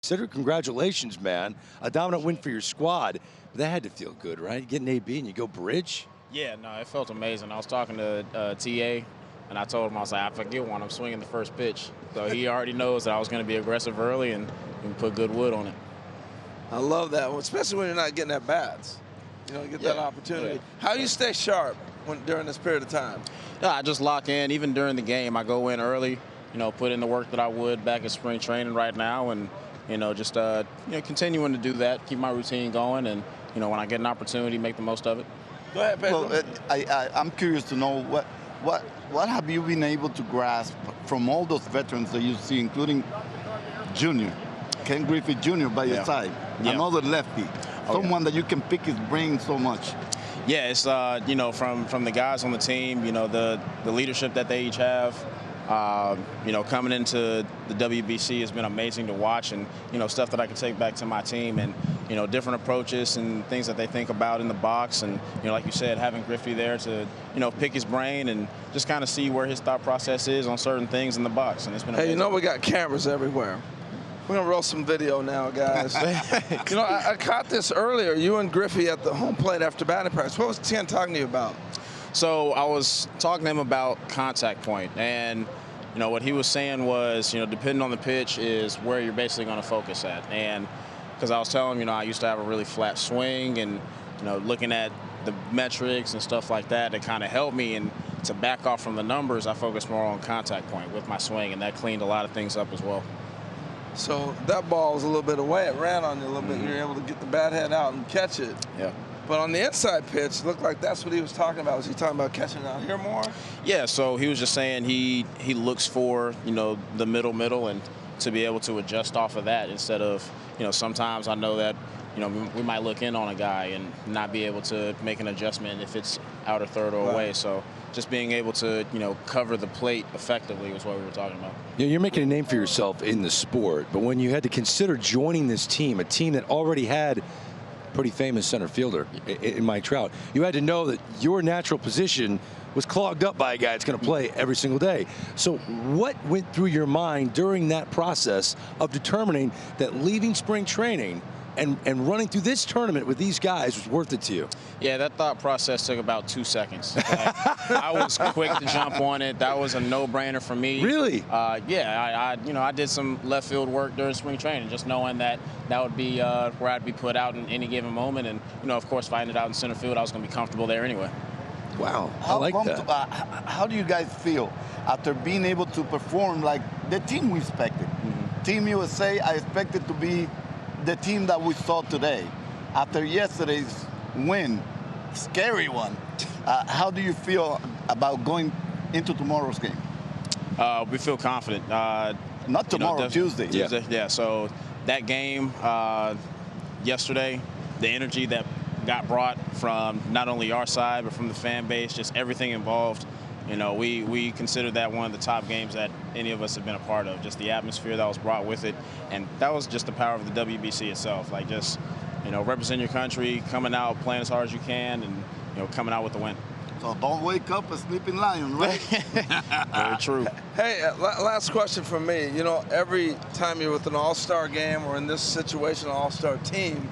Cedric, congratulations, man. A dominant win for your squad. That had to feel good, right? You get an AB and you go bridge. Yeah, no, it felt amazing. I was talking to TA, and I told him, I was like, I forget one. I'm swinging the first pitch. So he already knows that I was going to be aggressive early and put good wood on it. I love that, especially when you're not getting at bats. You don't get that opportunity. Yeah. How do you stay sharp during this period of time? Yeah, I just lock in. Even during the game, I go in early, put in the work that I would back at spring training right now, and, just continuing to do that, keep my routine going, and, when I get an opportunity, make the most of it. Go ahead, Pedro. Well, I'm curious to know what have you been able to grasp from all those veterans that you see, including Junior, Ken Griffey Jr. by your side, another lefty, someone that you can pick his brain so much. Yeah, it's from the guys on the team, the leadership that they each have. Coming into the WBC has been amazing to watch, and stuff that I can take back to my team, and different approaches and things that they think about in the box, and like you said, having Griffey there to pick his brain and just kind of see where his thought process is on certain things in the box, and it's been amazing. Hey, we got cameras everywhere. We're gonna roll some video now, guys. I caught this earlier. You and Griffey at the home plate after batting practice. What was Ken talking to you about? So I was talking to him about contact point, and what he was saying was, depending on the pitch is where you're basically going to focus at. And because I was telling him, I used to have a really flat swing, and looking at the metrics and stuff like that, it kind of helped me. And to back off from the numbers, I focused more on contact point with my swing, and that cleaned a lot of things up as well. So that ball was a little bit away. It ran on you a little bit. You were able to get the bat head out and catch it. Yeah. But on the inside pitch, it looked like that's what he was talking about. Was he talking about catching out here more? Yeah, so he was just saying he looks for, the middle, and to be able to adjust off of that instead of, sometimes I know that, we might look in on a guy and not be able to make an adjustment if it's out or third or away. So just being able to, cover the plate effectively was what we were talking about. You're making a name for yourself in the sport, but when you had to consider joining this team, a team that already had pretty famous center fielder in Mike Trout, you had to know that your natural position was clogged up by a guy that's going to play every single day. So what went through your mind during that process of determining that leaving spring training and running through this tournament with these guys was worth it to you? Yeah, that thought process took about 2 seconds. I was quick to jump on it. That was a no-brainer for me. Really? Yeah, I did some left field work during spring training, just knowing that that would be where I'd be put out in any given moment. And, of course, if I ended out in center field, I was going to be comfortable there anyway. Wow, I like that. How do you guys feel after being able to perform like the team we expected? Team USA, I expected to be the team that we saw today. After yesterday's win, scary one, how do you feel about going into tomorrow's game? We feel confident. Not tomorrow, Tuesday. Tuesday. Yeah, so that game yesterday, the energy that got brought from not only our side, but from the fan base, just everything involved. We consider that one of the top games that any of us have been a part of, just the atmosphere that was brought with it. And that was just the power of the WBC itself. Like just, represent your country, coming out, playing as hard as you can, and, coming out with the win. So don't wake up a sleeping lion, right? Very true. Hey, last question from me. Every time you're with an all-star game or in this situation, an all-star team,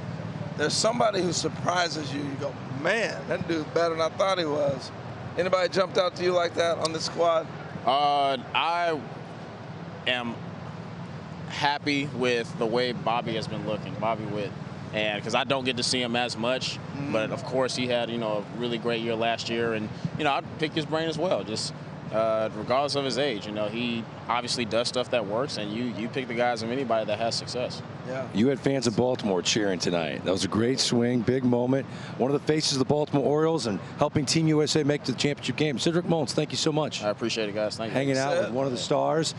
there's somebody who surprises you. You go, man, that dude's better than I thought he was. Anybody jumped out to you like that on the squad? I am happy with the way Bobby has been looking, Bobby Witt. And because I don't get to see him as much, but of course he had, a really great year last year. And, I'd pick his brain as well, just regardless of his age. He obviously does stuff that works, and you pick the guys of anybody that has success. Yeah. You had fans of Baltimore cheering tonight. That was a great swing, big moment. One of the faces of the Baltimore Orioles and helping Team USA make the championship game. Cedric Mullins, thank you so much. I appreciate it, guys. Thank you. Hanging out with one of the stars.